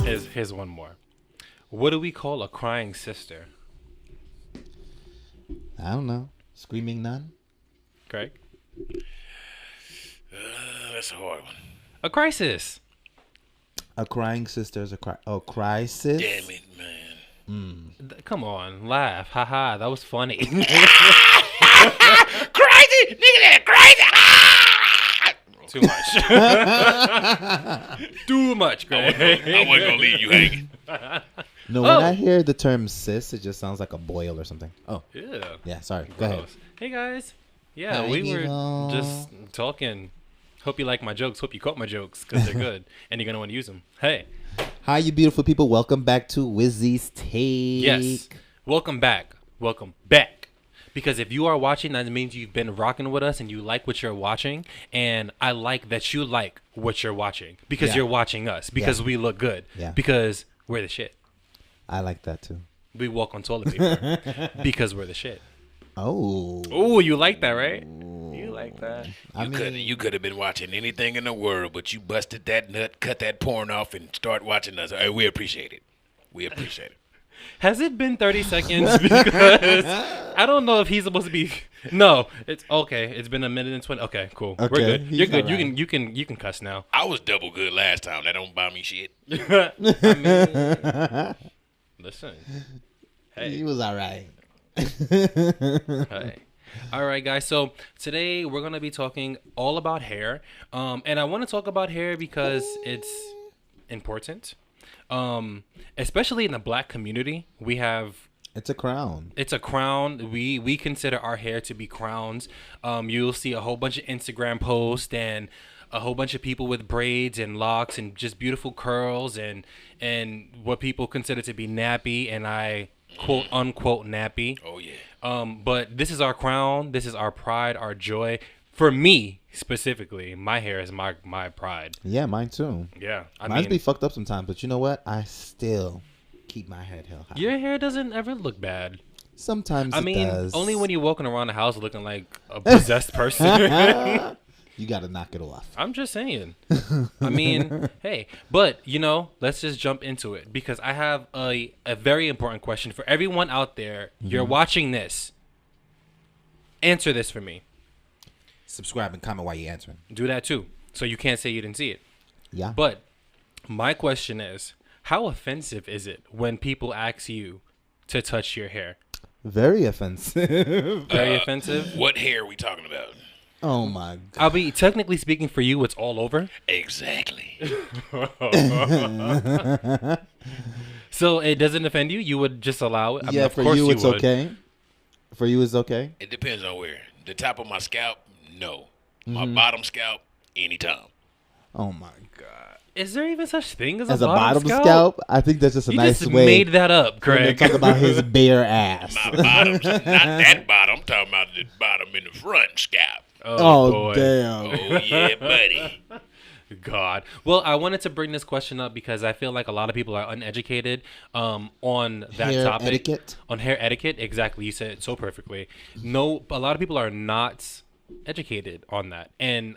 Here's one more. What do we call a crying sister? I don't know. Screaming nun? Craig? That's a hard one. A crisis. A crying sister is crisis? Damn it, man. Come on, laugh. Haha, that was funny. Crazy! Nigga, that crazy! Too much. Too much, Craig. I wasn't going to leave you hanging. No, when I hear the term sis, it just sounds like a boil or something. Oh. Yeah. Yeah, sorry. Go ahead. Hey, guys. Yeah, Hi, we were Eagle. just talking. Hope you like my jokes. Hope you caught my jokes because they're good. And you're going to want to use them. Hey. Hi, you beautiful people. Welcome back to Wizzy's Take. Yes. Welcome back. Welcome back. Because if you are watching, that means you've been rocking with us and you like what you're watching. And I like that you like what you're watching because you're watching us. Because we look good. Yeah. Because we're the shit. I like that too. We walk on toilet paper because we're the shit. Oh. Oh, you like that, right? You like that. You could have been watching anything in the world, but you busted that nut, cut that porn off, and start watching us. Hey, we appreciate it. We appreciate it. Has it been 30 seconds? Because I don't know if he's supposed to be. No, it's okay. It's been a minute and 20. Okay, cool. Okay, We're good. he's You're good. all right. You can cuss now. I was double good last time. That don't buy me shit. I mean, listen. He Hey. was all right. Hey. All right, guys. So today we're gonna be talking all about hair, and I want to talk about hair because it's important, especially in the Black community. We have It's a crown. it's a crown. We consider our hair to be crowns. You'll see a whole bunch of Instagram posts and a whole bunch of people with braids and locks and just beautiful curls and what people consider to be nappy, and I quote unquote nappy. Oh, yeah. But this is our crown. This is our pride, our joy. For me specifically, my hair is my pride. Yeah, mine too. Yeah, I Mine's mean, be fucked up sometimes, but you know what? I still keep my head held high. your hair doesn't ever look bad. Sometimes I it mean, does. only when you're walking around the house looking like a possessed person. You got to knock it off. I'm just saying. I mean, hey, but let's just jump into it because I have a very important question for everyone out there. You're watching this. Answer this for me. Subscribe and comment while you're answering. Do that too, so you can't say you didn't see it. Yeah. But my question is, how offensive is it when people ask you to touch your hair? Very offensive. Very offensive. What hair are we talking about? Oh my god. I'll be technically speaking for you. It's all over. Exactly. So it doesn't offend you. You would just allow it. I mean, Yeah, of for course you it's would. okay. For you it's okay. It depends on where. The top of my scalp, no. My bottom scalp, anytime. Oh my god. Is there even such thing as As a a bottom scalp? scalp, I think that's just a You nice just way made that up, to Craig. talk about his bare ass. My bottom, not that bottom. I'm talking about the bottom in the front scalp. Oh, boy. damn. Oh, yeah, buddy. God. Well, I wanted to bring this question up because I feel like a lot of people are uneducated on that Hair topic. etiquette? On hair etiquette. Exactly. You said it so perfectly. No, a lot of people are not educated on that. And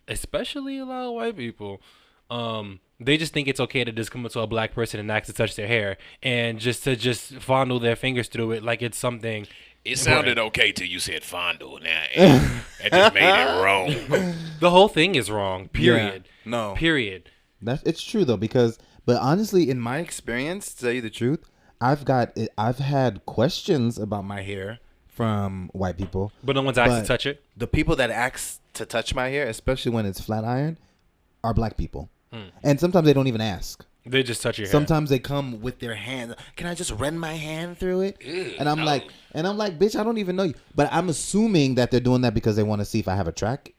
especially a lot of white people. They just think it's okay to just come up to a black person and ask to touch their hair and just fondle their fingers through it like it's something. It sounded okay till you said fondle. Now, that just made it wrong. The whole thing is wrong. Period. Yeah, no. Period. It's true though, but honestly, in my experience, to tell you the truth, I've had questions about my hair from white people. But no one's asked But to touch it. The people that ask to touch my hair, especially when it's flat iron, are black people. And sometimes they don't even ask. They just touch your hair. Sometimes they come with their hand. Can I just run my hand through it? Ew, And I'm no. like, bitch, I don't even know you. But I'm assuming that they're doing that because they want to see if I have a track.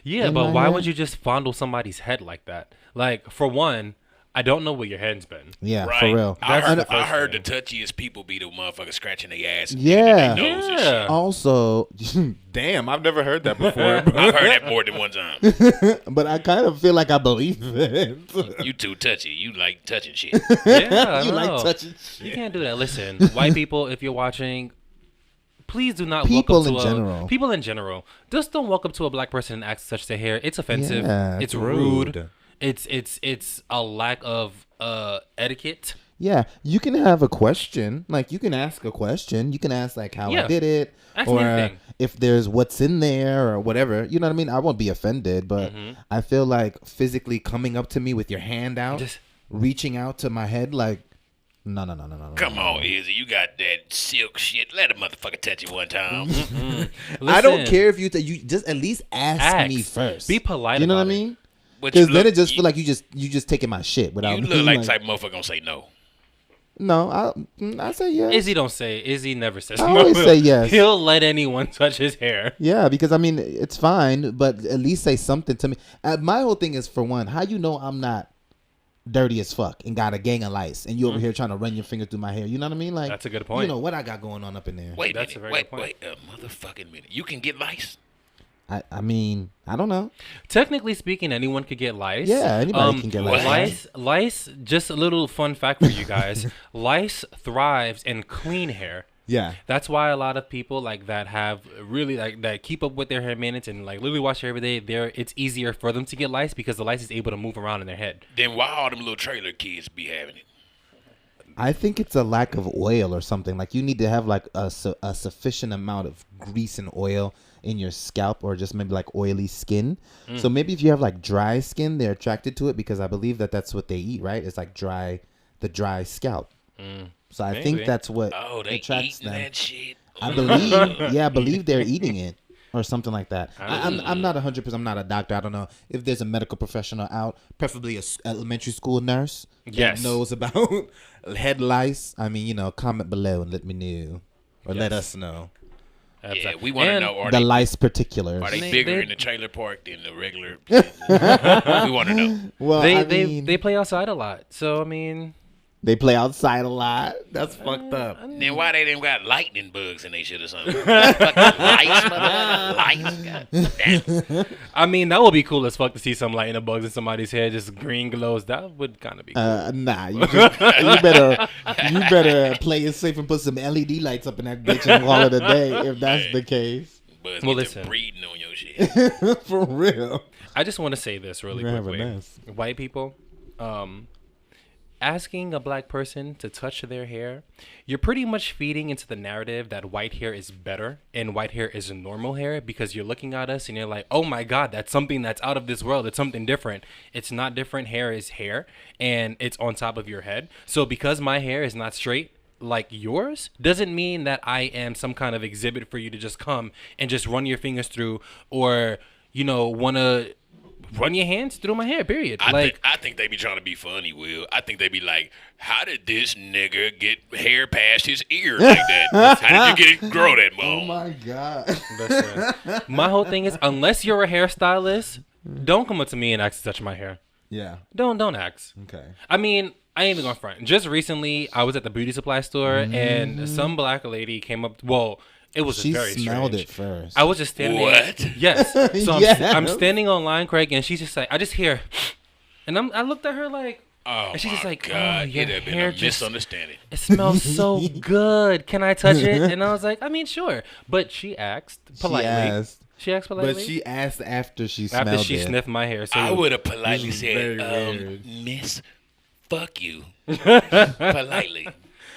Yeah, in but my why head? would you just fondle somebody's head like that? Like, for one, I don't know where your head's been. Yeah, Right. for real. I That's the heard, first the touchiest people be the motherfuckers scratching their ass. and Yeah. digging their nose and Yeah. Also, Damn, I've never heard that before. shit. I've heard that more than one time. but I kind of feel like I believe it. You too touchy. You like touching shit. Yeah, I You know. like touching You can't do that. Listen, white people, if you're watching, please do not People walk up in to general. people in general. Just don't walk up to a black person and ask to touch their hair. It's offensive. Yeah, it's it's rude. it's a lack of etiquette. Yeah, you can have a question. Like you can ask a question. You can ask like how I Yeah. did it, Ask me or anything. if there's what's in there or whatever. You know what I mean? I won't be offended, but I feel like physically coming up to me with your hand out, Just- reaching out to my head, like no. Come on, Izzy. You got that silk shit. Let a motherfucker touch you one time. I don't Listen, care if you just at least ask me Ask. first. Be polite You know what I about it. mean? But you Because then look- it just feel like you just taking my shit without you me. look like the type of motherfucker gonna say no. No, I say yes. Izzy don't say. Izzy never says. I always say yes. He'll let anyone touch his hair. Yeah, because I mean it's fine, but at least say something to me. My whole thing is, for one, how you know I'm not dirty as fuck and got a gang of lice, and you over here trying to run your finger through my hair. You know what I mean? Like That's a good point. You know what I got going on up in there. Wait a That's a minute. very good Wait a motherfucking minute. You can get lice. I mean, I don't know. Technically speaking, anyone could get lice. Yeah, anybody can get lice. Lice. Just a little fun fact for you guys. Lice thrives in clean hair. Yeah. That's why a lot of people like that have really like that keep up with their hair maintenance and like literally wash hair every day. It's easier for them to get lice because the lice is able to move around in their head. Then why all them little trailer kids be having it? I think it's a lack of oil or something. Like you need to have like a sufficient amount of grease and oil in your scalp, or just maybe like oily skin. So maybe if you have like dry skin, they're attracted to it because I believe that's what they eat, right? It's like the dry scalp. So I think Maybe. that's what Oh, they attracts eating them. that shit. I believe, I believe they're eating it or something like that. I'm not 100%. I'm not a doctor. I don't know if there's a medical professional out, preferably a elementary school nurse Yes. that knows about head lice. I mean, comment below and let me know, or let us know Yeah, we want to know, are the they, lice particulars. are they They- bigger they- in the trailer park than the regular? We want to know. Well, They play outside a lot, so I mean, they play outside a lot. That's fucked up. Then why they didn't got lightning bugs in they shit or something? Fucking lice, motherfucker. Lice. God damn. I mean that would be cool as fuck to see some lightning bugs in somebody's hair, just green glows. That would kind of be cool. Nah, you better play it safe and put some LED lights up in that bitch and call it a day if that's the case. Bugs Well, get listen. to breeding on your shit. For real. I just want to say this really You're gonna have a quickly. mess. White people, asking a black person to touch their hair, you're pretty much feeding into the narrative that white hair is better and white hair is normal hair because you're looking at us and you're like, oh my God, that's something that's out of this world. It's something different. It's not different. Hair is hair and it's on top of your head. So because my hair is not straight like yours doesn't mean that I am some kind of exhibit for you to just come and just run your fingers through or, want to run your hands through my hair, period. I think they be trying to be funny, Will. I think they be like, how did this nigga get hair past his ear like that? How did you get it grow that long? Oh my god. listen, my whole thing is, unless you're a hairstylist, don't come up to me and ask to touch my hair. Yeah. Don't ask. Okay. I mean, I ain't even gonna front. Just recently, I was at the beauty supply store and some black lady came up. Well, it was She very smelled strange. it first. I was just standing. What? Yes. So Yes. I'm standing online, Craig, and she's just like, I just hear, and I looked at her like, Oh, and she's just my like, God. oh, your It had been hair a just, misunderstanding. it smells so good. Can I touch it? And I was like, I mean, sure. But she asked politely. She asked politely. But she asked after she smelled after she it. sniffed my hair. So I would have politely This is said, very weird. Miss, fuck you. Politely.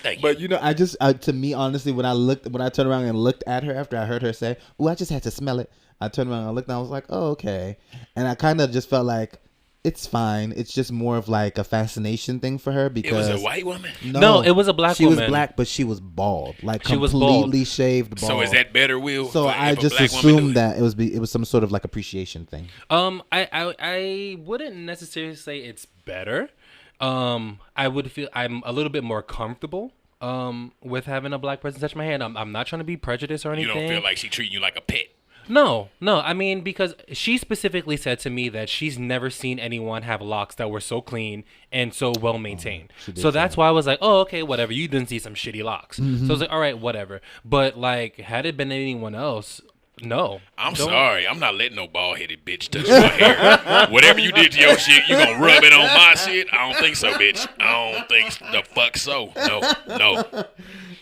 Thank you. But I just to me honestly, when I turned around and looked at her after I heard her say, "Oh, I just had to smell it," I turned around and looked and I was like, "Oh, okay," and I kind of just felt like it's fine. It's just more of like a fascination thing for her It because was a white woman? No, it was a black She was woman. black, but she was bald, like She was completely bald. shaved bald. So is that better, Will? So if I a just black woman do assumed it? that it was some sort of like appreciation thing. I wouldn't necessarily say it's better. I would feel I'm a little bit more comfortable with having a black person touch my hand. I'm not trying to be prejudiced or You anything. don't feel like she treating you like a pet. No. I mean, because she specifically said to me that she's never seen anyone have locks that were so clean and so well maintained. So that's why I was like, oh, okay, whatever. You didn't see some shitty locks. So I was like, all right, whatever. But like, had it been anyone else, no. I'm Don't- sorry. I'm not letting no bald-headed bitch touch my hair. Whatever you did to your shit, you gonna rub it on my shit? I don't think so, bitch. I don't think the fuck so. No.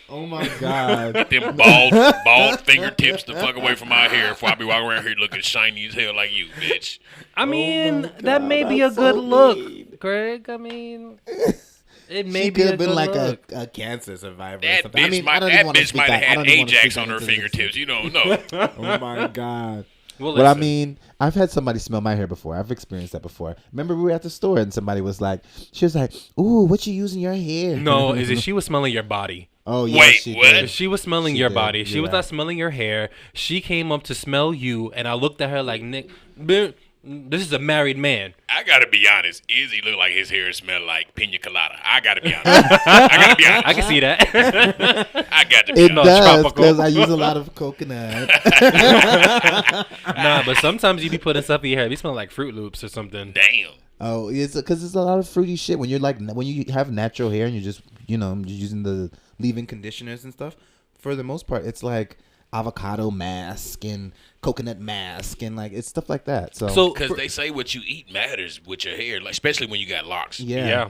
Oh my god. Them bald fingertips the fuck away from my hair before I be walking around here looking shiny as hell like you, bitch. I mean, my that God, may be a that's good so look, mean. Greg. I mean, it may She be could a have been good like look. a cancer survivor or That something. I bitch mean, might, I don't even that want to bitch speak might have that. I had don't even want to Ajax speak on that her into existence. fingertips. You don't know. Oh my god. Well, But I listen. mean, I've had somebody smell my hair before. I've experienced that before. Remember, we were at the store and somebody was like, she was like, "Ooh, what you using your hair?" No, is it she was smelling your body? Oh yeah, Wait, she what? did. She was smelling She your did, body. She was yeah. not smelling your hair. She came up to smell you, and I looked at her like, Nick, this is a married man. I gotta be honest. Izzy look like his hair smell like pina colada. I gotta be honest. I gotta be honest. I can see that. I got to be It honest. does tropical. because I use a lot of coconut. Nah, but sometimes you be putting stuff in your hair. You smell like Fruit Loops or something. Damn. Oh, it's because it's a lot of fruity shit. When you're like, when you have natural hair and you're just, you're using the leave-in conditioners and stuff. For the most part, it's like avocado mask and coconut mask and like it's stuff like that. So Because they say what you eat matters with your hair, like especially when you got locks. Yeah,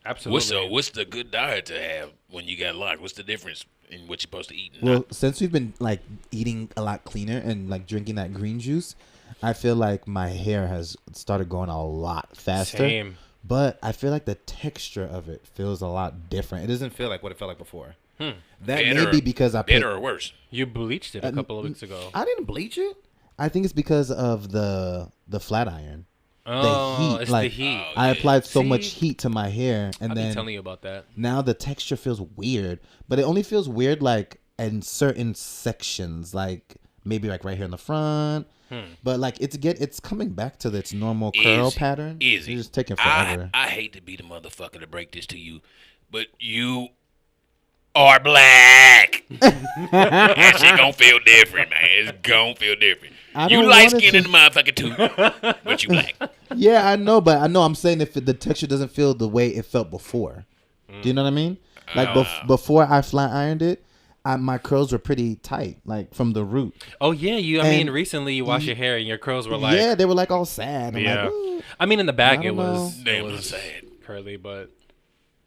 absolutely. What's the good diet to have when you got locks? What's the difference in what you're supposed to eat? And well, not? since we've been like eating a lot cleaner and like drinking that green juice, I feel like my hair has started growing a lot faster. Same. But I feel like the texture of it feels a lot different. It doesn't feel like what it felt like before. That Better- may be because I put, better or worse? You bleached it a couple of weeks ago. I didn't bleach it. I think it's because of the flat iron. Oh, heat, it's like, the heat. Oh, I applied so See? much heat to my hair, and I've been then telling you about that. now the texture feels weird. But it only feels weird like in certain sections, like maybe like right here in the front. But like it's coming back to its normal curl Easy. pattern. Easy. It's just taking forever. I hate to be the motherfucker to break this to you, but you are black. That shit gonna feel different, man. It's gonna feel different. I You don't light want it skinned in to- the motherfucker too, but you black. Yeah, I know, but I'm saying if the texture doesn't feel the way it felt before. Do you know what I mean? Like before I flat ironed it, my curls were pretty tight, like from the root. Oh yeah, I And mean, recently you washed your hair and your curls were like, yeah, they were like all sad. I'm yeah. like, ooh. I mean, in the back I it don't was know. it Damn, was that's sad. curly, but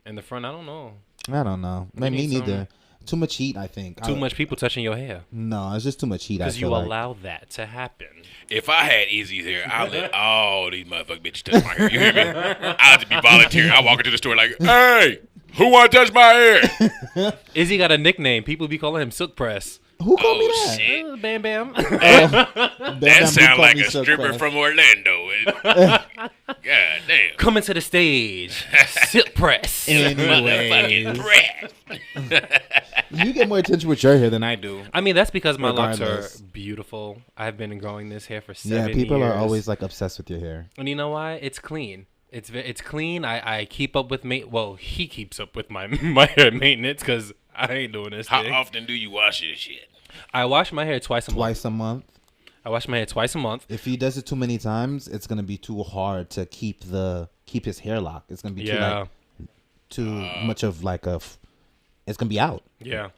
in the front, I don't know. I don't know. Me need neither. Too much heat, I think. Too much people touching your hair No, it's just too much heat. I because you feel like. allow that to happen. If I had Izzy's hair, I'd let all these motherfucking bitches touch my hair. You hear me? I'd just be volunteering. I walk into the store like, hey, who want to touch my hair? Izzy got a nickname. People be calling him Silk Press. Who called me Oh, that? shit. Bam Bam. That sounds like a stripper from Orlando. God damn. Coming to the stage, Silk Press. Motherfucking breath. You get more attention with your hair than I do. I mean, that's because my locks Regardless. are beautiful. I've been growing this hair for Yeah, 7 people years. are always like obsessed with your hair. And you know why? It's clean. It's clean. I keep up with he keeps up with my my hair maintenance because I ain't doing this How thing. often do you wash your shit? I wash my hair twice a month. Twice a month. I wash my hair twice a month. If he does it too many times, it's gonna be too hard to keep his hair lock. It's gonna be too much of like it's gonna be out. Yeah.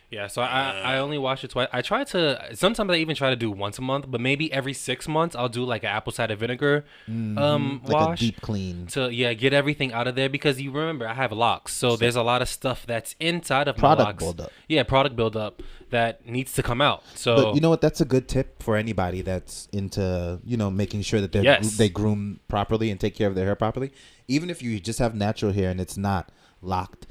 Yeah, so I only wash it twice. I try to, sometimes I even try to do once a month, but maybe every 6 months I'll do like an apple cider vinegar Like wash. a deep clean. To get everything out of there because you remember I have locks, so there's a lot of stuff that's inside of Product my locks. buildup. Yeah, product buildup that needs to come out. So But you know what? That's a good tip for anybody that's into making sure that Yes. they groom properly and take care of their hair properly. Even if you just have natural hair and it's not locked,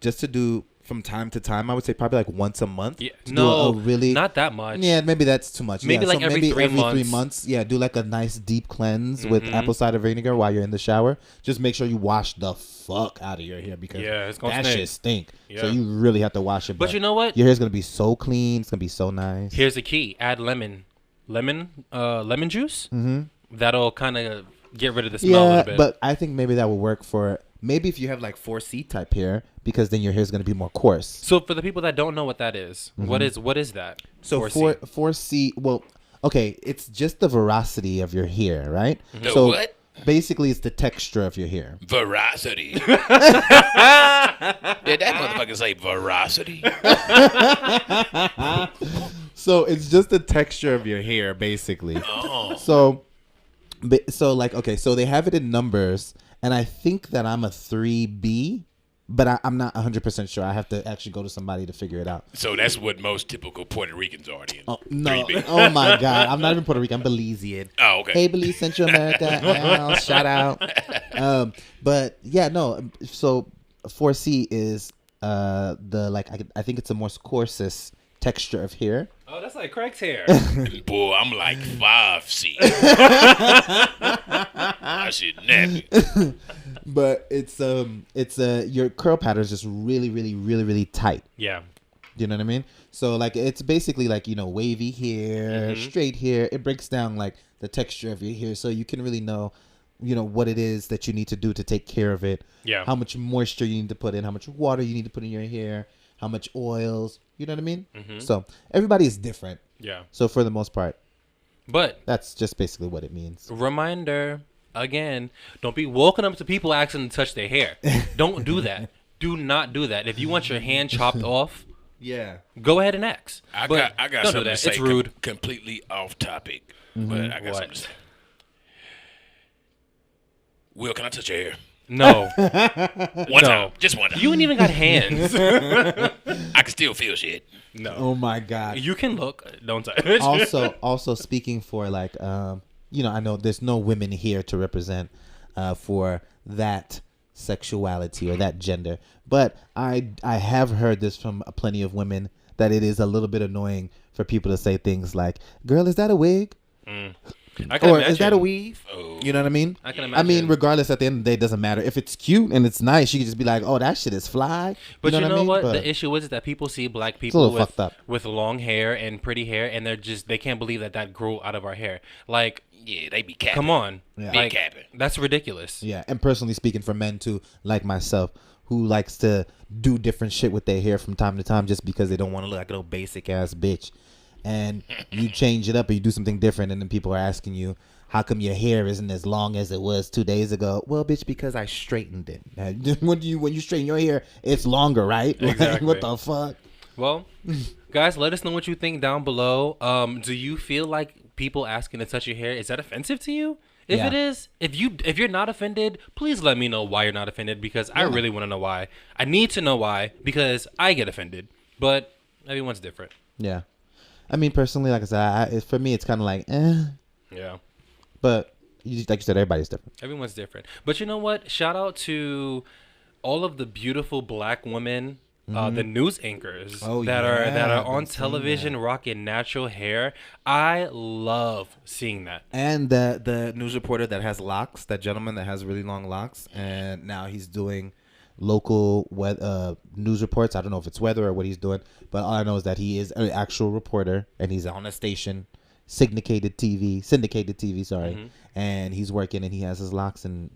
just to do from time to time, I would say probably like once a month. Yeah, to do no, a really not that much. Yeah, maybe that's too much. Maybe yeah, like so every maybe 3 every 3 months. months. Yeah, do like a nice deep cleanse with apple cider vinegar while you're in the shower. Just make sure you wash the fuck out of your hair because Yeah, it's gonna that stink. shit stink. Yeah. So you really have to wash it. But you know what? Your hair's gonna be so clean. It's gonna be so nice. Here's the key: add lemon juice. Mm-hmm. That'll kind of get rid of the smell a Yeah, little bit. but I think maybe that will work for maybe if you have like 4C type hair because then your hair's gonna be more coarse. So for the people that don't know what that is, what is that? So 4C? 4C, well, okay, it's just the veracity of your hair, right? The So what? basically, it's the texture of your hair. Veracity. Did that motherfucker say veracity? So it's just the texture of your hair, basically. Oh. So like, okay, so they have it in numbers, and I think that I'm a 3B. but I'm not 100% sure. I have to actually go to somebody to figure it out. So that's what most typical Puerto Ricans are then. Oh no! 3B. Oh my God! I'm not even Puerto Rican. I'm Belizean. Oh, okay. Hey, Belize, Central America. Shout out. But yeah, no. So 4C is the like I think it's a more coarsest texture of hair. Oh, that's like Craig's hair. Boy, I'm like 5C. I should nap it. But it's your curl pattern is just really, really, really, really tight. Yeah. You know what I mean? So like it's basically like, you know, wavy hair, straight hair. It breaks down like the texture of your hair, so you can really know, you know, what it is that you need to do to take care of it. Yeah. How much moisture you need to put in, how much water you need to put in your hair, how much oils. You know what I mean? So everybody is different. Yeah. So for the most part, But that's just basically what it means. reminder again, don't be walking up to people asking them to touch their hair. Don't do that. Do not do that. If you want your hand chopped off, Yeah. go ahead and ask. I But got don't do something to that. say. It's rude. Completely off topic, but I got What? something to say. Will, can I touch your hair? No. One No. time, just one time. You ain't even got hands. I can still feel shit. No. Oh my God. You can look. Don't touch. also speaking for like you know, I know there's no women here to represent for that sexuality or that gender, but I have heard this from plenty of women that it is a little bit annoying for people to say things like, "Girl, is that a wig?" I can Or imagine. is that a weave? Oh. You know what I mean? I can I mean, imagine. regardless, at the end of the day, it doesn't matter. If it's cute and it's nice, you can just be like, "Oh, that shit is fly." But you know, what I mean? what? But The issue is that people see black a people little with, fucked up. with long hair and pretty hair, and they can't believe that grew out of our hair. Like, Yeah, they be capping. come on. Yeah. Be Like, capping. that's ridiculous. Yeah, and personally speaking, for men too, like myself, who likes to do different shit with their hair from time to time, just because they don't want to look like a little basic ass bitch, and you change it up or you do something different, and then people are asking you, "How come your hair isn't as long as it was 2 days ago?" Well, bitch, because I straightened it. When you straighten your hair, it's longer, right? Like, Exactly. what the fuck? Well, guys, let us know what you think down below. Do you feel like people asking to touch your hair, is that offensive to you? If Yeah. it is, if you're not offended, please let me know why you're not offended, because I really want to know why. I need to know why, because I get offended. But everyone's different. Yeah, I mean, personally, like I said, for me, it's kind of like, Yeah. but like you said, everybody's different. Everyone's different. But you know what? Shout out to all of the beautiful black women, the news anchors Oh, that yeah, are on I've seen television rocking natural hair. I love seeing that. And the news reporter that has locks, that gentleman that has really long locks, and now he's doing local news reports. I don't know if it's weather or what he's doing, but all I know is that he is an actual reporter, and he's on a station, syndicated TV, sorry, and he's working, and he has his locks, and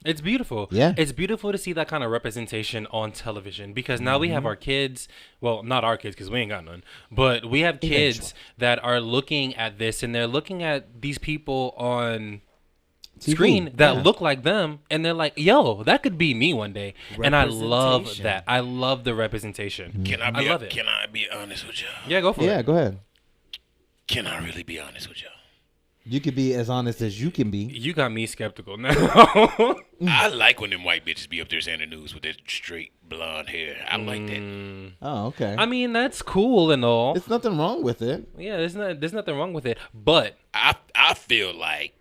It's beautiful. Yeah. It's beautiful to see that kind of representation on television, because now we have our kids. Well, not our kids, because we ain't got none. But we have kids Eventually. that are looking at this, and they're looking at these people on TV, screen that yeah. look like them, and they're like, yo, that could be me one day. And I love Representation. that. I love the representation. I love it. Can I be honest with y'all? Yeah, go for yeah, it. go ahead. Can I really be honest with y'all? You could be as honest as you can be. You got me skeptical now. I like when them white bitches be up there saying the news with their straight blonde hair. I like that. Oh, okay. I mean, that's cool and all. It's nothing wrong with it. Yeah, there's nothing wrong with it. But I feel like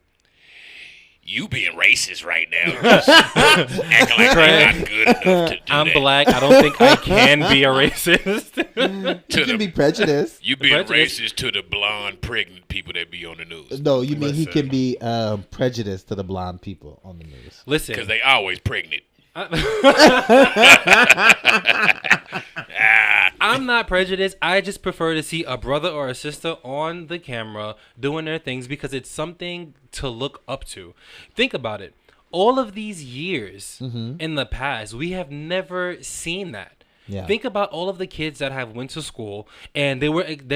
you being racist right now, just acting like you're not good enough to do I'm that. black. I don't think I can be a racist. You can be prejudiced. You being Prejudice. racist to the blonde, pregnant people that be on the news. No, you mean he Listen. can be prejudiced to the blonde people on the news. Listen, Because they always pregnant. I'm not prejudiced. I just prefer to see a brother or a sister on the camera doing their things, because it's something to look up to. Think about it. All of these years in the past, we have never seen that. Yeah. Think about all of the kids that have went to school and they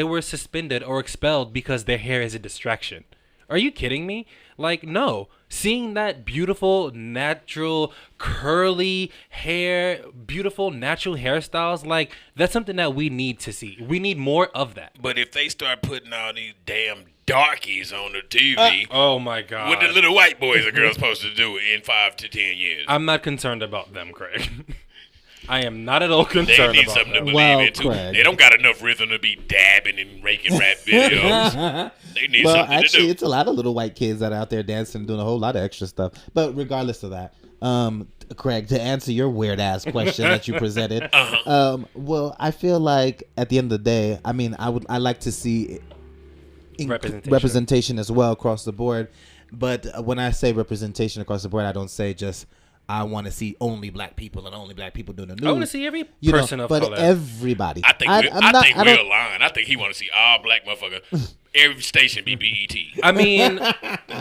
were suspended or expelled because their hair is a distraction. Are you kidding me? Like, no. Seeing that beautiful, natural, curly hair, beautiful, natural hairstyles, like, that's something that we need to see. We need more of that. But if they start putting all these damn darkies on the TV, Oh, my God. what the little white boys and girls supposed to do in 5 to 10 years? I'm not concerned about them, Craig. I am not at all They concerned need about something to that. believe Well, in too. Craig. They don't got enough rhythm to be dabbing and raking rap videos. They need Well, something to actually, do. it's a lot of little white kids that are out there dancing and doing a whole lot of extra stuff. But regardless of that, Craig, to answer your weird ass question that you presented, well, I feel like at the end of the day, I mean, I like to see representation as well across the board. But when I say representation across the board, I don't say just I want to see only black people and only black people doing the news. I want to see every You know, person of but color. everybody. I think I'm not- I don't- we're lying. I think he want to see all black motherfuckers. Every station be BET. I mean,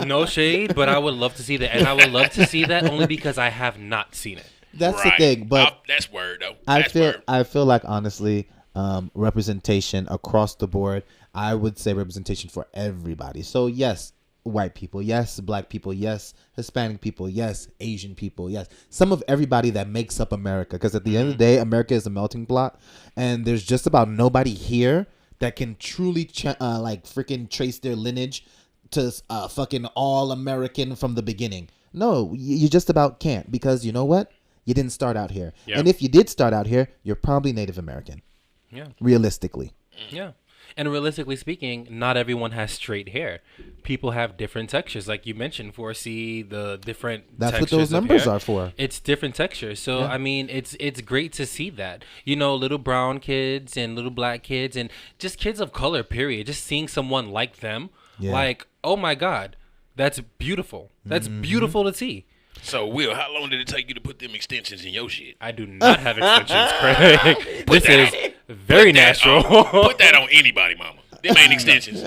no shade, but I would love to see that, and I would love to see that only because I have not seen it. That's Right. the thing. But That's word though. I feel like honestly, representation across the board. I would say representation for everybody. So yes, white people, yes, black people, yes, Hispanic people, yes, Asian people, yes, some of everybody that makes up America. Because at the end of the day, America is a melting pot, and there's just about nobody here that can truly like freaking trace their lineage to fucking all American from the beginning. No, you just about can't, because you know what? You didn't start out here. Yeah. And if you did start out here, you're probably Native American. Yeah. Realistically. Yeah. And realistically speaking, not everyone has straight hair. People have different textures. Like you mentioned, 4C, the different That's what textures those of numbers hair. are for. It's different textures. So, I mean, it's great to see that. You know, little brown kids and little black kids and just kids of color, period. Just seeing someone like them, Yeah. like, oh my God, that's beautiful. That's beautiful to see. So, Will, how long did it take you to put them extensions in your shit? I do not have extensions, Craig. This that is very Put that natural. on- Put that on anybody, mama. Them ain't extensions.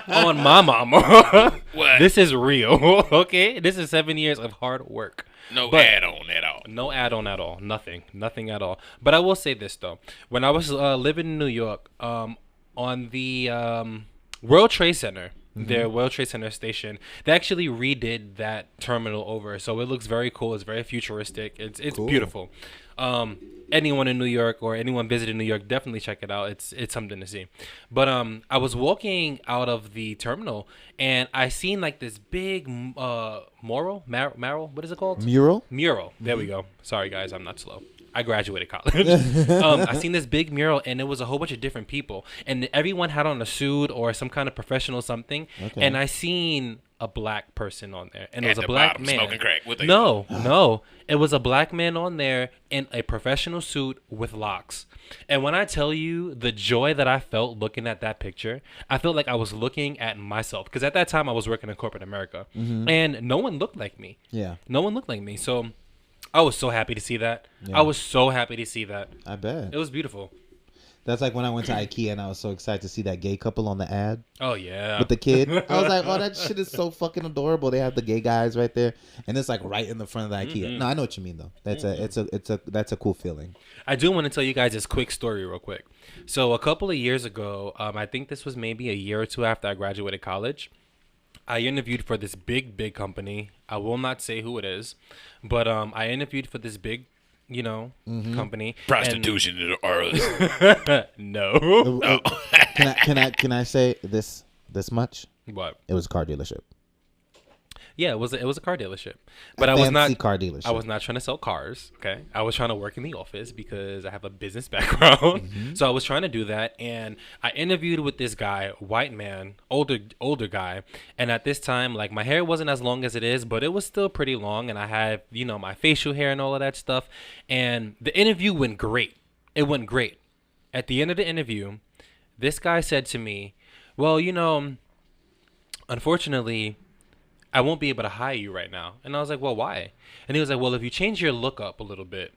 On my mama. What? This is real, okay? This is 7 years of hard work. No But- add-on at all. No add-on at all. Nothing at all. But I will say this, though. When I was living in New York, on the World Trade Center, their World Trade Center station, they actually redid that terminal over. So it looks very cool. It's very futuristic. It's Cool. beautiful. Anyone in New York or anyone visiting New York, definitely check it out. It's something to see. But I was walking out of the terminal and I seen like this big mural. What is it called? Mural? Mural. There we go. Sorry guys, I'm not slow. I graduated college. I seen this big mural and it was a whole bunch of different people and everyone had on a suit or some kind of professional something. Okay. And I seen a black person on there and it At was a the black bottom, man. smoking crack. What they- No. It was a black man on there in a professional suit with locks. And when I tell you the joy that I felt looking at that picture, I felt like I was looking at myself. Because at that time I was working in corporate America. And no one looked like me. Yeah. No one looked like me. So I was so happy to see that. Yeah. I was so happy to see that. I bet. It was beautiful. That's like when I went to IKEA and I was so excited to see that gay couple on the ad Oh, yeah. with the kid. I was like, oh, that shit is so fucking adorable. They have the gay guys right there, and it's like right in the front of the IKEA. No, I know what you mean though. That's a cool feeling. I do want to tell you guys this quick story real quick. So a couple of years ago, I think this was maybe a year or two after I graduated college, I interviewed for this big company. I will not say who it is, but I interviewed for this big, company. Prostitution or And no. Can I say this much? What? It was a car dealership. Yeah, it was a car dealership, but I was Fancy not car dealership. I was not trying to sell cars. Okay, I was trying to work in the office because I have a business background. So I was trying to do that, and I interviewed with this guy, white man, older guy, and at this time, like my hair wasn't as long as it is, but it was still pretty long, and I had my facial hair and all of that stuff, and the interview went great. It went great. At the end of the interview, this guy said to me, "Well, unfortunately, I won't be able to hire you right now." And I was like, "Well, why?" And he was like, "Well, if you change your look up a little bit,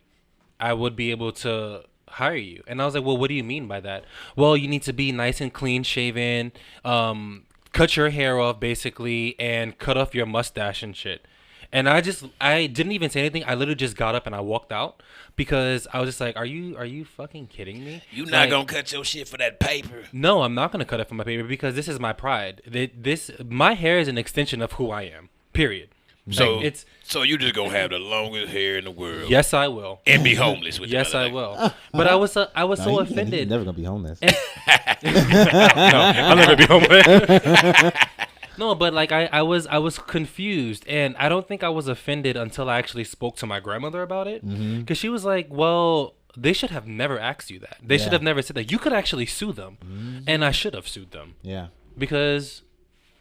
I would be able to hire you." And I was like, "Well, what do you mean by that?" "Well, you need to be nice and clean shaven, cut your hair off basically, and cut off your mustache and shit." And I didn't even say anything. I literally just got up and I walked out because I was just like, are you fucking kidding me? You not Like, gonna cut your shit for that paper? No, I'm not gonna cut it from my paper because this is my pride. My hair is an extension of who I am. Period. So Like, it's so you just gonna have the longest hair in the world? yes, I will. And be homeless with Yes, the I other will. But I was so He's offended. never gonna be homeless. No, I'll never be homeless. No, but like I was confused, and I don't think I was offended until I actually spoke to my grandmother about it, because she was like, "Well, they should have never asked you that. They should Yeah. have never said that. You could actually sue them, and I should have sued them Yeah. because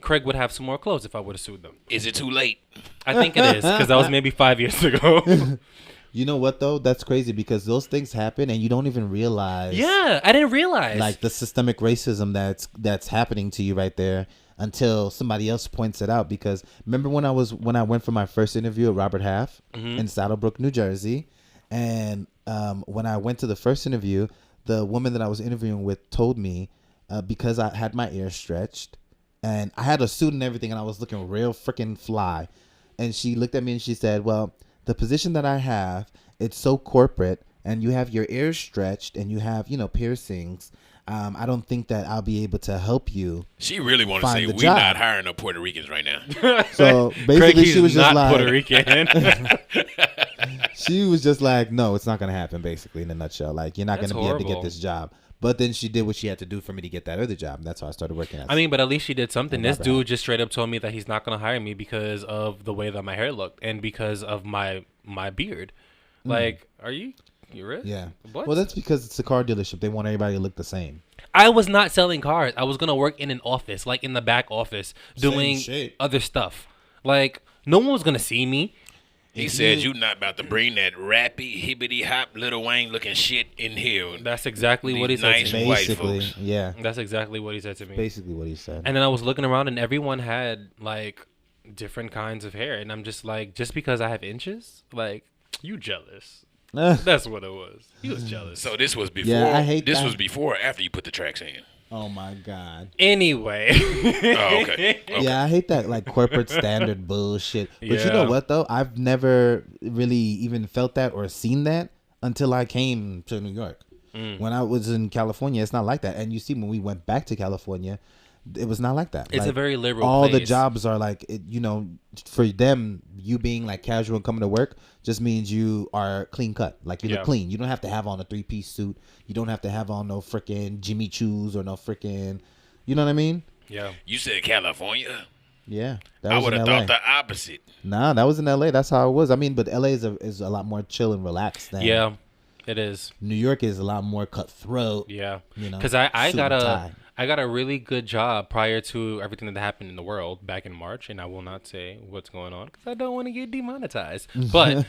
Craig would have some more clothes if I would have sued them. Is it too late? I think it is because that was maybe 5 years ago. You know what though? That's crazy because those things happen and you don't even realize. Yeah, I didn't realize. Like the systemic racism that's happening to you right there until somebody else points it out. Because remember when I went for my first interview at Robert Half in Saddlebrook, New Jersey, and when I went to the first interview, the woman that I was interviewing with told me because I had my ear stretched and I had a suit and everything and I was looking real freaking fly, and she looked at me and she said, "Well, the position that I have, it's so corporate and you have your ears stretched and you have, piercings. I don't think that I'll be able to help you." She really want to Find say the we're job. not hiring no Puerto Ricans right now. So Craig, basically he's she was just not like, Puerto Rican. she was just like, no, it's not going to happen, basically, in a nutshell. Like, you're not going That's to be able to get horrible. this job. But then she did what she had to do for me to get that other job. And that's how I started working at I mean, but at least she did something. Oh, This my dude bad. just straight up told me that he's not gonna hire me because of the way that my hair looked and because of my beard. Like, are you really? Yeah. What? Well, that's because it's a car dealership. They want everybody to look the same. I was not selling cars. I was gonna work in an office, like in the back office, doing shit. other stuff. Like, no one was gonna see me. He said you not about to bring that rappy, hibbity hop, Lil Wayne looking shit in here. That's exactly what he These said nice to me. white Basically, folks. yeah. That's exactly what he said to me. Basically what he said. And then I was looking around, and everyone had like different kinds of hair, and I'm just like, just because I have inches, like, you jealous? That's what it was. He was jealous. So this was before. Yeah, I hate this that. was before or after you put the tracks in. Oh, my God. Anyway. Oh, okay. Yeah, I hate that like corporate standard bullshit. But you Yeah. know what though? I've never really even felt that or seen that until I came to New York. When I was in California, it's not like that. And you see, when we went back to California, it was not like that. It's a Like, very liberal all the place. jobs are like, for them, you being like casual and coming to work just means you are clean cut. Like you Yeah. look clean. You don't have to have on a 3-piece suit. You don't have to have on no freaking Jimmy Choos or no freaking, you know what I mean? Yeah. You said California. Yeah, that I was would in have LA. thought the opposite. Nah, that was in LA. That's how it was. I mean, but LA is a lot more chill and relaxed than Yeah. It is. New York is a lot more cutthroat. Yeah. You know, Because I suit got and a tie. I got a really good job prior to everything that happened in the world back in March, and I will not say what's going on because I don't want to get demonetized. But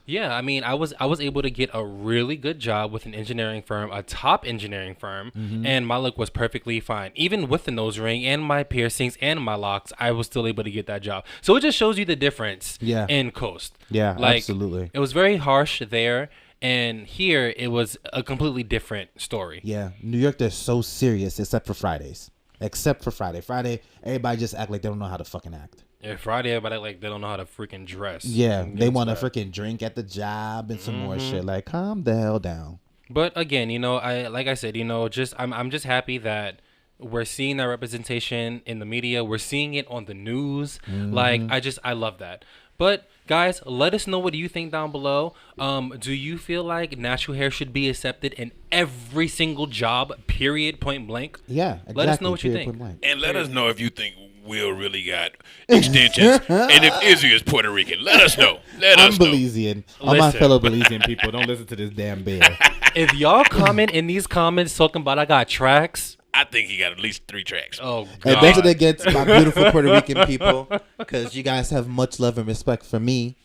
yeah, I mean, I was able to get a really good job with an engineering firm, a top engineering firm, Mm-hmm. and my look was perfectly fine. Even with the nose ring and my piercings and my locks, I was still able to get that job. So it just shows you the difference Yeah. in Coast. Yeah, Like, absolutely. It was very harsh there, and here it was a completely different story. Yeah, New York, they're so serious except for Fridays. Except for Friday. Friday, everybody just act like they don't know how to fucking act. Yeah, Friday, everybody like they don't know how to freaking dress. Yeah, And they gets want to that. freaking drink at the job and some more Mm-hmm. shit. Like, calm the hell down. But again, I said, just I'm just happy that we're seeing that representation in the media. We're seeing it on the news. Mm-hmm. Like I love that. But guys, let us know what you think down below. Do you feel like natural hair should be accepted in every single job? Period. Point blank. Yeah, exactly. Let us know what you Period, think. point blank. And let us know if you think Will really got extensions. And if Izzy is Puerto Rican. Let us know. Let I'm us know. Belizean. All my Listen. fellow Belizean people, don't listen to this damn bear. If y'all comment in these comments talking about I got tracks, I think he got at least 3 tracks. oh And god. nothing against my beautiful Puerto Rican people, because you guys have much love and respect for me.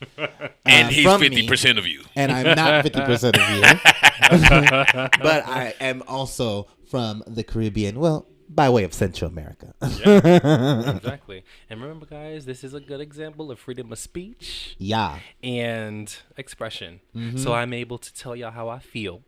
And he's from 50% of you. And I'm not 50% of you. But I am also from the Caribbean. Well, by way of Central America. Exactly. And remember, guys, this is a good example of freedom of speech Yeah. and expression. Mm-hmm. So I'm able to tell y'all how I feel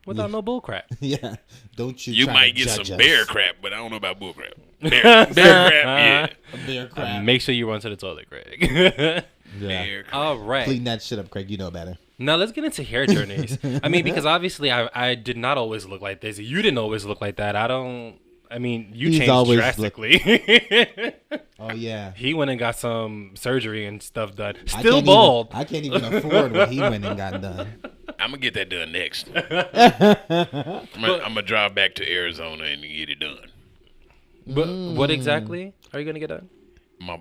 without no bull crap. Yeah. Don't you You try might to get some judge us. bear crap, but I don't know about bull crap. Bear crap, yeah. Bear crap. Make sure you run to the toilet, Greg. Yeah. Bear crap. All right. Clean that shit up, Craig. You know better. Now let's get into hair journeys. I mean, because obviously I did not always look like this. You didn't always look like that. You He's changed always drastically. Oh, yeah. He went and got some surgery and stuff done. I Still can't bald. I can't even afford what he went and got done. I'm going to get that done next. I'm going to drive back to Arizona and get it done. But what exactly are you gonna get done? My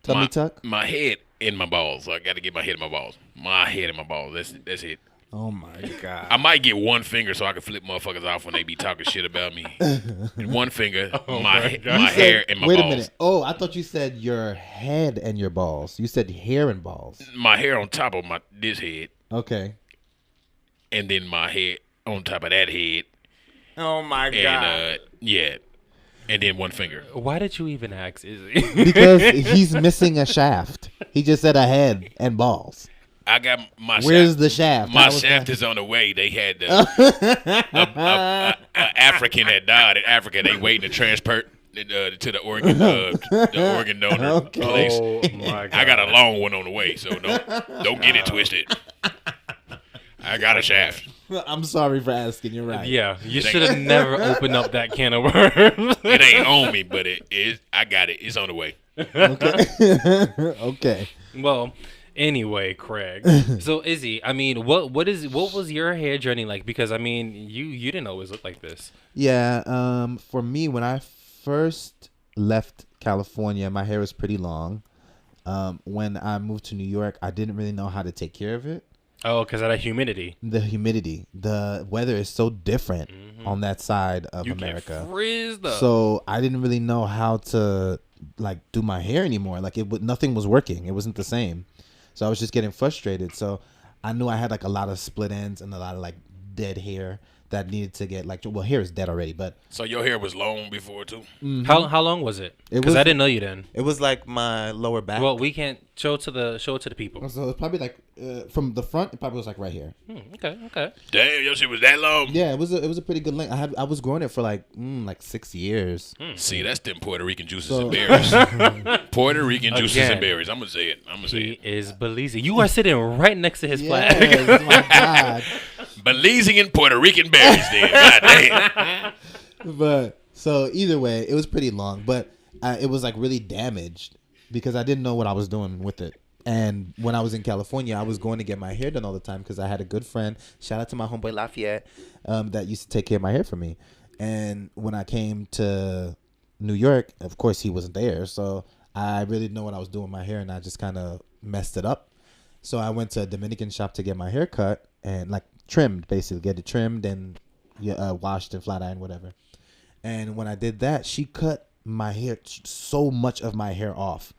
Tummy tuck? my head in my balls. So I got to get my head in my balls. My head in my balls. That's it. Oh my god. I might get one finger so I can flip motherfuckers off when they be talking shit about me. One finger, my hair and my balls. Wait a minute. Oh, I thought you said your head and your balls. You said hair and balls. My hair on top of this head, Okay. and then my head on top of that head. Oh my god. And yeah, and then one finger. Why did you even ask Izzy? Because he's missing a shaft. He just said a head and balls. I got my Where's shaft. the shaft? My shaft is on the way. They had a African that died in Africa. They waiting to transport to the organ donor place. Oh my god! I got a long one on the way, so don't get it twisted. I got a shaft. I'm sorry for asking. You're right. Yeah, you should have never opened up that can of worms. It ain't on me, but it is. I got it. It's on the way. Okay. Okay. Well, anyway, Craig. So Izzy, I mean, what was your hair journey like? Because I mean, you didn't always look like this. Yeah. For me, when I first left California, my hair was pretty long. When I moved to New York, I didn't really know how to take care of it. Oh, because of that humidity. The humidity, the weather is so different on that side of You America. get frizzed up. So I didn't really know how to like do my hair anymore. Like nothing was working. It wasn't the same. So I was just getting frustrated. So I knew I had like a lot of split ends and a lot of like dead hair that needed to get like, well, hair is dead already, but So your hair was long before too. How long was it? It Because was- I didn't know you then. It was like my lower back. Well, we can't show it to the people. so it's probably like from the front, it probably was like right here. Okay. Damn, your shit was that long. Yeah, it was a pretty good length. I was growing it for like 6 years. See, that's them Puerto Rican juices So- and berries. Puerto Rican juices Again. and berries. I'm gonna say it. He is Belize. You are sitting right next to his flag. Yes, my God. Belizean Puerto Rican berries. Then, god damn. But so either way, it was pretty long, but it was like really damaged because I didn't know what I was doing with it. And when I was in California, I was going to get my hair done all the time because I had a good friend. Shout out to my homeboy Lafayette that used to take care of my hair for me. And when I came to New York, of course, he wasn't there. So I really didn't know what I was doing with my hair, and I just kind of messed it up. So I went to a Dominican shop to get my hair cut and like trimmed, basically get it trimmed and washed and flat ironed, whatever. And when I did that, she cut my hair, so much of my hair off.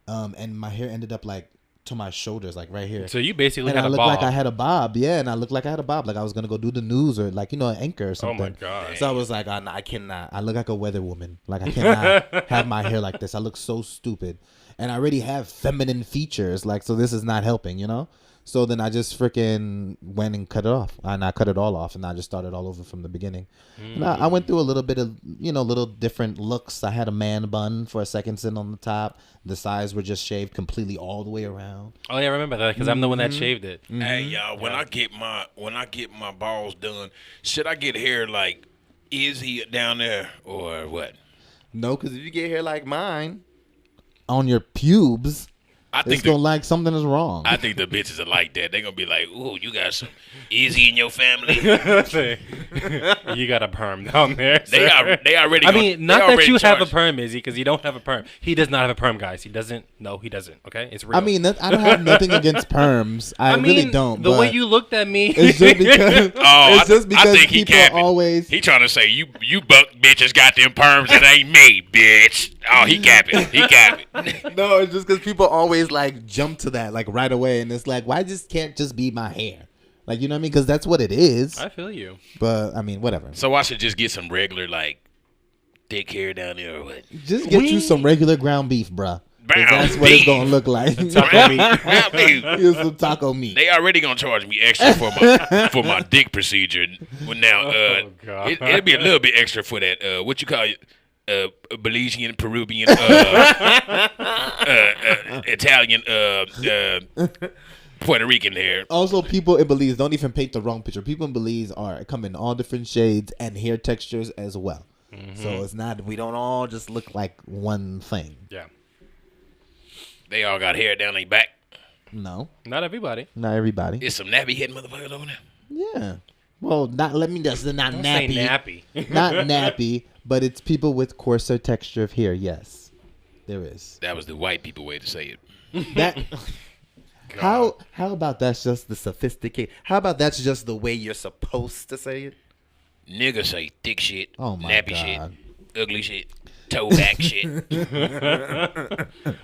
And my hair ended up like to my shoulders, like right here. So you basically And had I a looked bob. like I had a bob. Yeah, and I looked like I had a bob. Like I was going to go do the news or like, an anchor or Oh something. my god. So I was like, oh, no, I cannot. I look like a weather woman. Like I cannot have my hair like this. I look so stupid. And I already have feminine features. Like, so this is not helping, So then I just freaking went and cut it off. And I cut it all off. And I just started all over from the beginning. And I went through a little bit of, little different looks. I had a man bun for a second sitting on the top. The sides were just shaved completely all the way around. Oh yeah, I remember that because I'm the one that shaved it. Hey y'all, when I get my balls done, should I get hair like Izzy down there or what? No, because if you get hair like mine, On your pubes, I it's think going to like something is wrong. I think the bitches are like that. They're gonna be like, "Ooh, you got some Izzy in your family." You got a perm down there. They sir. are. They already. I gonna- mean, they not that already you have a charged. perm, Izzy, because you don't have a perm. He does not have a perm, guys. He doesn't. No, he doesn't. Okay, it's real. I mean, I don't have nothing against perms. I really don't. The but way you looked at me. It's just because. Oh, it's just because I think he people capping. always. He trying to say you buck bitches got them perms. It ain't me, bitch. Oh, he capping. He capping. No, it's just because people always like jump to that like right away, and it's like, why just can't just be my hair? Like, you know what I mean? Because that's what it is. I feel you. But I mean, whatever. So I should just get some regular like thick hair down there or what? Just get you some regular ground beef, bruh. 'Cause Ground that's what it's beef. gonna look like. Taco meat. Ground beef. Here's some taco meat. They already gonna charge me extra for my dick procedure. Well, now, Oh, God. it'll be a little bit extra for that. What you call it? Belizean, Peruvian, Italian, Puerto Rican hair. Also, people in Belize don't even paint the wrong picture. People in Belize come in all different shades and hair textures as well. So it's not, we don't all just look like one thing. Yeah. They all got hair down their back. No, Not everybody. not everybody. There's some nappy head motherfuckers over there. Yeah. Well, not not Don't say nappy. nappy. Not nappy, but it's people with coarser texture of hair. Yes, there is. That was the white people way to say it. That. How about that's just the sophisticated? How about that's just the way you're supposed to say it? Niggas say thick shit, Oh my nappy God. shit, ugly shit, toe back shit.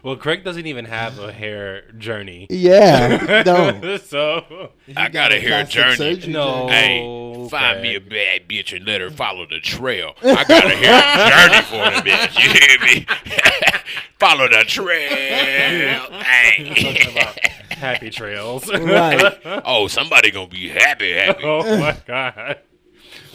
Well, Craig doesn't even have a hair journey. Yeah. No. So I got a hair plastic journey. surgery No. Hey, find me a Craig. bad bitch and let her follow the trail. I got a hair journey for the bitch. You hear me? Follow the trail. Talking Hey. about happy trails. Right. Oh, somebody gonna be happy. Oh my God.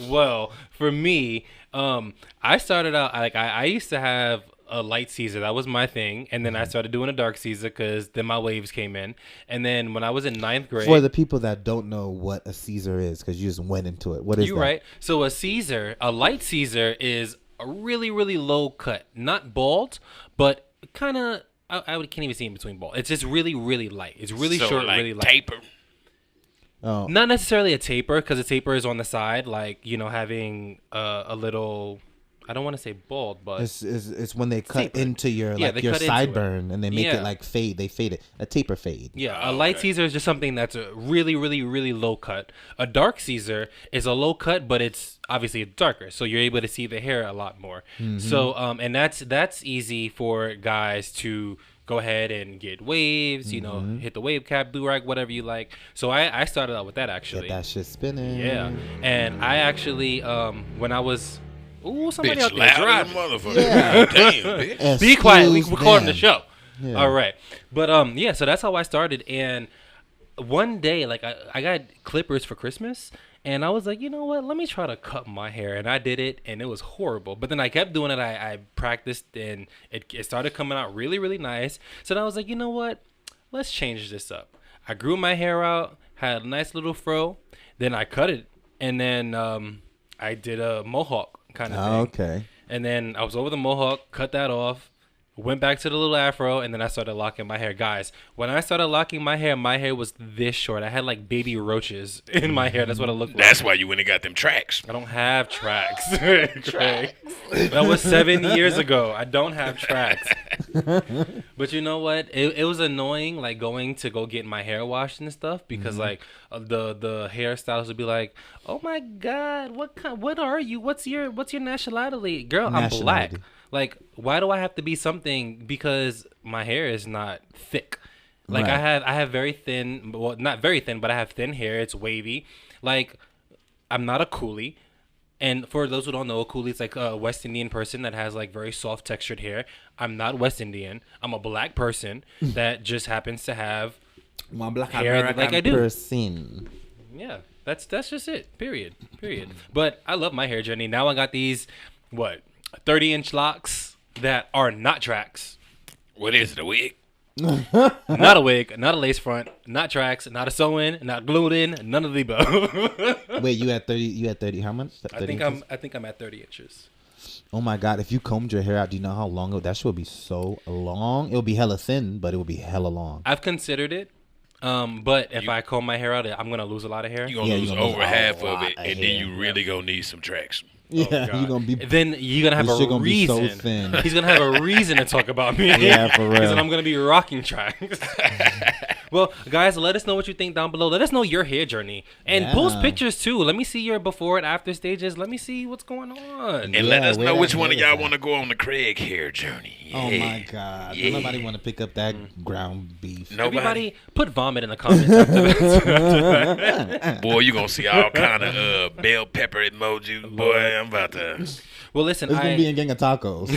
Well, for me, I started out like I used to have a light Caesar. That was my thing, and then I started doing a dark Caesar because then my waves came in. And then when I was in 9th grade, For the people that don't know what a Caesar is, because you just went into it, what is you that? right. So a light Caesar is a really really low cut, not bald, but kind of. Can't even see in between bald. It's just really really light. It's really So, short, like, really light. taper. Oh, Not necessarily a taper, because a taper is on the side, like, you know, having a little. I don't want to say bald, but it's when they cut Taper. into your Yeah, like they your cut into it. sideburn and they make Yeah. it like fade. They fade it. A taper fade. yeah, a Oh, light okay. Caesar is just something that's a really, really, really low cut. A dark Caesar is a low cut, but it's obviously darker, so you're able to see the hair a lot more. So, and that's easy for guys to go ahead and get waves. You know, hit the wave cap, do rag, whatever you like. So I started out with that actually. Get that shit spinning. Yeah, and I actually when I was. Ooh, somebody Bitch, out there loud as a driving. motherfucker. Yeah. Damn, bitch. Be quiet. We Excuse recording the them. show. Yeah. All right. But yeah, so that's how I started. And one day, like I got clippers for Christmas, and I was like, you know what? Let me try to cut my hair. And I did it, and it was horrible. But then I kept doing it. I practiced, and it started coming out really, really nice. So then I was like, you know what? Let's change this up. I grew my hair out, had a nice little fro. Then I cut it, and then I did a mohawk kind of thing. Okay. And then I was over the mohawk, cut that off, went back to the little afro, and then I started locking my hair. Guys, when I started locking my hair was this short. I had like baby roaches in my hair. That's what it looked like. That's why you went and got them tracks. I don't have tracks. Craig. That was 7 years ago. I don't have tracks. But you know what? It was annoying, like going to go get my hair washed and stuff, because like the hairstylists would be like, "Oh my God, what are you? What's your nationality, girl? I'm black." Nationality. Like, why do I have to be something? Because my hair is not thick. Like Right. I have very thin, well, not very thin, but I have thin hair. It's wavy. Like, I'm not a coolie. And for those who don't know, a coolie is like a West Indian person that has like very soft textured hair. I'm not West Indian. I'm a black person that just happens to have One black Hair American like I do. person. yeah. That's just it. Period. But I love my hair journey. Now I got these 30-inch locks that are not tracks. What is it, a wig? Not a wig, not a lace front, not tracks, not a sew-in, not glued in, none of the above. Wait, you had 30? You had 30? How much? 30 inches? I think I'm at 30 inches. Oh my God! If you combed your hair out, do you know how long that shit would be? So long. It would be hella thin, but it would be hella long. I've considered it. But if I comb my hair out, I'm gonna lose a lot of hair. You gonna Yeah, lose you gonna lose over a half of lot it, of and then hair. you really gonna need some tracks. Yeah, God. you're gonna be. Then you're gonna have This a shit gonna be so reason. thin. He's gonna have a reason to talk about me. Yeah, for real. Because then I'm gonna be rocking tracks. Well, guys, let us know what you think down below. Let us know your hair journey and post Yeah. pictures too. Let me see your before and after stages. Let me see what's going on. And let Yeah, us where know that which one of hair y'all is want to go on the Craig hair journey. Oh Yeah. my God! Yeah. Don't nobody want to pick up that ground beef. Nobody. Everybody, put vomit in the comments after that. Boy, you gonna see all kind of bell pepper emojis. Boy, I'm about to. Well, listen, It's gonna be a gang of tacos.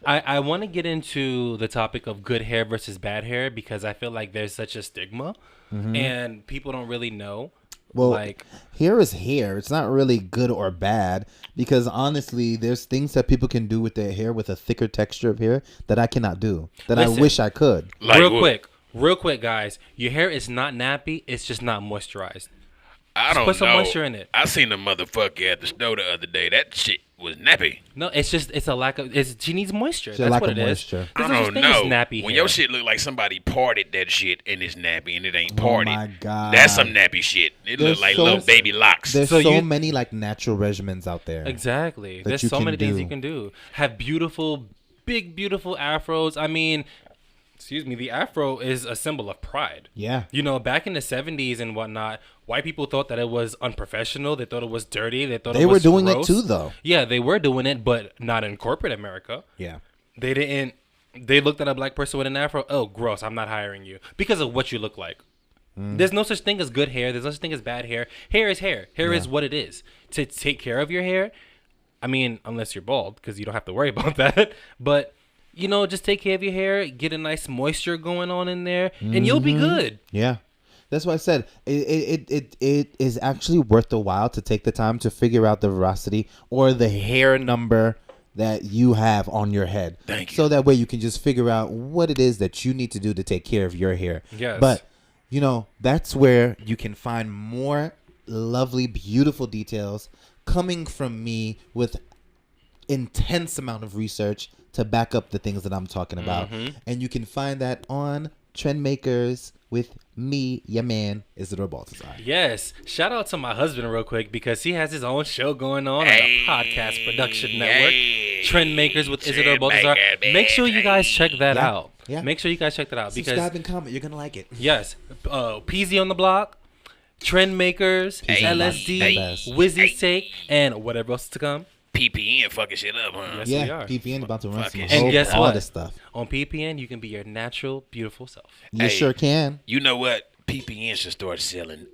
I want to get into the topic of good hair versus bad hair because I feel like there's such a stigma and people don't really know. Well, like, hair is hair. It's not really good or bad because honestly, there's things that people can do with their hair with a thicker texture of hair that I cannot do. That I Listen. wish I could. Like real what? quick, guys. Your hair is not nappy. It's just not moisturized. I don't put some know. moisture in it. I seen a motherfucker at the store the other day. That shit was nappy. No, it's a lack of. She needs moisture. a That's lack what of it is. moisture. There's I no don't such thing as know. nappy When hair. your shit look like somebody parted that shit and it's nappy and it ain't Oh parted. my God. That's some nappy shit. It There's look like so- little baby locks. There's So so you- many like natural regimens out there. Exactly. that There's you so can many things do. you can do. Have beautiful, big, beautiful afros. I mean, the afro is a symbol of pride. Yeah. You know, back in the 70s and whatnot, white people thought that it was unprofessional. They thought it was dirty. They thought They it were was doing gross. it too, though. Yeah, they were doing it, but not in corporate America. Yeah. They didn't. They looked at a black person with an afro. Oh, gross! I'm not hiring you because of what you look like. There's no such thing as good hair. There's no such thing as bad hair. Hair is hair. Hair is what it is. To take care of your hair, I mean, unless you're bald, because you don't have to worry about that. But you know, just take care of your hair. Get a nice moisture going on in there, and you'll be good. Yeah. That's why I said it is actually worth the while to take the time to figure out the veracity or the hair number that you have on your head. Thank you. So that way you can just figure out what it is that you need to do to take care of your hair. Yes. But, you know, that's where you can find more lovely, beautiful details coming from me with intense amount of research to back up the things that I'm talking about. And you can find that on Trendmakers with me, your man, Isidore Baltazar. Yes. Shout out to my husband real quick because he has his own show going on the Podcast Production Network. Trendmakers with Isidore Baltazar. Make sure you guys check that out. Yeah. Make sure you guys check that out because Subscribe and comment. You're going to like it. yes, Peasy on the Block, Trendmakers, LSD, Best. Wizzy's Take, and whatever else is to come. PPN fucking shit up, huh? Yes, we Yeah, are. PPN about to run some it. And whole- guess all what? this stuff. On PPN, you can be your natural, beautiful self. You Hey. sure can. You know what? PPN should start selling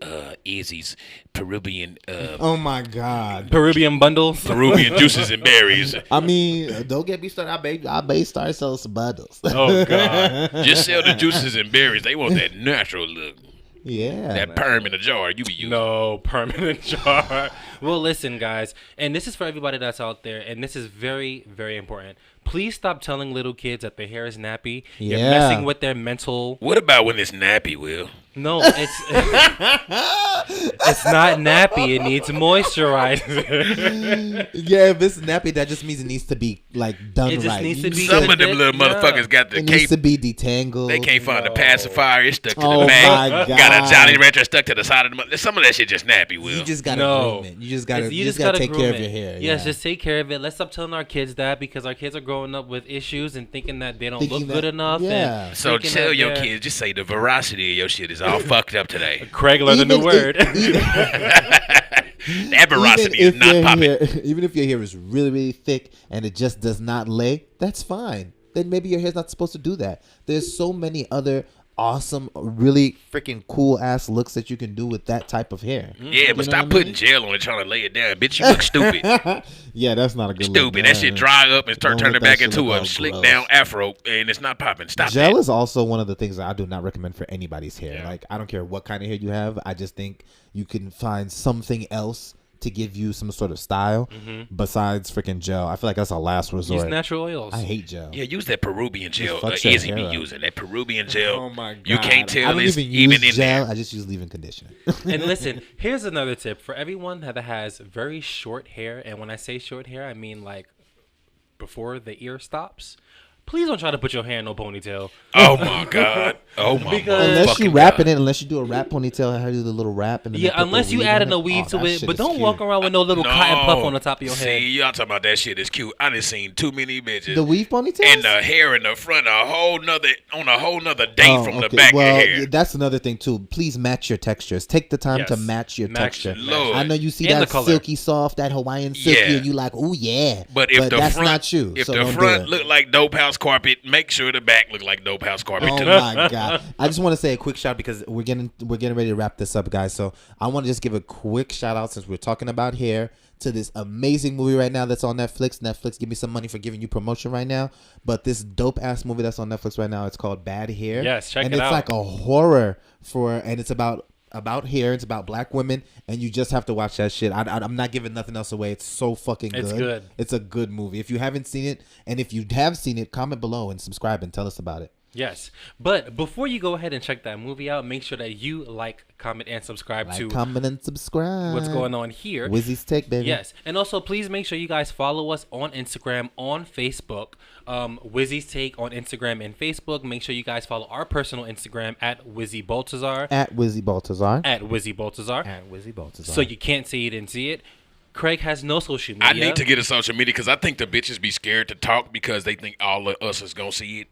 Izzy's Peruvian Oh my God. Peruvian bundles. Peruvian juices and berries. I mean, don't get me started. I may start selling some bundles. Oh, God. Just sell the juices and berries. They want that natural look. Yeah. That perm in a jar you be using. No permanent jar. Well, listen, guys, and this is for everybody that's out there, and this is very, very important. Please stop telling little kids that their hair is nappy. You're Yeah. messing with their mental. What about when it's nappy, Will? No, it's it's not nappy. It needs moisturizer. Yeah, if it's nappy, that just means it needs to be like done It just right. needs to be Some of them Yeah. little motherfuckers got the It needs cape. to be detangled. They can't find the pacifier. It's stuck to Oh the my bag. God. Got a Jolly Rancher stuck to the side of the mother. Some of that shit just nappy, Will. You just got to No. groom it. You just got to. It's- You just got to take groom care of it. your hair. Yes, yeah. just take care of it. Let's stop telling our kids that because our kids are growing up with issues and thinking that they don't Thinking look that- good enough. yeah. And So thinking tell that your they're- kids, just say the veracity of your shit is all fucked up today. Craig learned a new word. That veracity is not popping. Even if your hair is really, really thick and it just does not lay, that's fine. Then maybe your hair's not supposed to do that. There's so many other awesome, really freaking cool ass looks that you can do with that type of hair. Yeah, but know stop what I putting gel on it trying to lay it down. Bitch, you look stupid. Yeah, that's not a good look. Stupid. That shit dry up and start Don't turning let back that shit into look a all slick gross. down afro, and it's not popping. Stop Gel that. is also one of the things that I do not recommend for anybody's hair. Yeah. Like, I don't care what kind of hair you have. I just think you can find something else to give you some sort of style besides freaking gel. I feel like that's a last Use resort. natural oils. I hate gel. Yeah, use that Peruvian gel. fucks your Izzy be hair up. using that Peruvian gel. Oh my god! You can't I tell don't it's even even use in gel. there. I just use leave-in conditioner. And listen, here's another tip for everyone that has very short hair. And when I say short hair, I mean like before the ear stops. Please don't try to put your hair in no ponytail. Oh my god. Oh my Because- Unless you fucking wrapping God. it, unless you do a wrap ponytail, how do you do the little wrap? And then they Yeah, put the unless you weave added on a weave Oh, to that it, shit but is don't cute. walk around with no little cotton puff on the top of your head. See, y'all talking about that shit is cute. I done seen too many bitches. The weave ponytails? and the hair in the front a whole nother day from the back well, of your hair. that's another thing too. Please match your textures. Take the time to Yes. match your Match- texture. Lord. I know you see And that the color. silky soft, that Hawaiian silky, Yeah. and you like, oh yeah. But if the that's front, not you. if so the don't do front it. look like dope house carpet, make sure the back look like dope house carpet Oh too. my god! I just want to say a quick shout because we're getting ready to wrap this up, guys. So I want to just give a quick shout out since we're talking about hair to this amazing movie right now that's on Netflix. Netflix, give me some money for giving you promotion right now. But this dope ass movie that's on Netflix right now, it's called Bad Hair. Yes, check and it it's out. like a horror and it's about hair. It's about black women, and you just have to watch that shit. I'm not giving nothing else away. It's so fucking good. It's good. It's a good movie. If you haven't seen it, and if you have seen it, comment below and subscribe and tell us about it. Yes, but before you go ahead and check that movie out, make sure that you like, comment, and subscribe Like, to comment, and subscribe. what's going on here. Wizzy's Take, baby. Yes, and also please make sure you guys follow us on Instagram, on Facebook. Wizzy's Take on Instagram and Facebook. Make sure you guys follow our personal Instagram at Wizzy Baltazar. At Wizzy Baltazar. At Wizzy Baltazar. At Wizzy Baltazar. So you can't say you didn't see it. Craig has no social media. I need to get a social media because I think the bitches be scared to talk because they think all of us is gonna see it.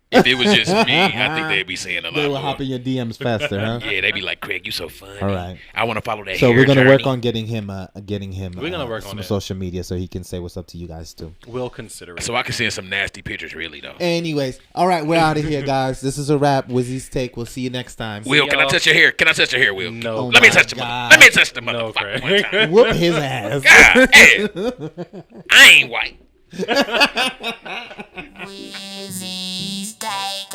If it was just me, I think they'd be saying a lot They will more. hop in your DMs faster, huh? Yeah, they'd be like, Craig, you so funny. All right. I want to follow that So hair we're gonna journey. work on getting him. We're gonna work on some it. social media so he can say what's up to you guys too. We'll consider it. So I can send some nasty pictures, really, though. Anyways, all right, we're out of here, guys. This is a wrap. Wizzy's Take. We'll see you next time. Will, can I y'all. touch your hair? Can I touch your hair, Will? No. Oh Let me my touch the God. Let me touch the No, motherfucker Craig. one time. Whoop his ass. God damn. I ain't white. Wizzy, stay,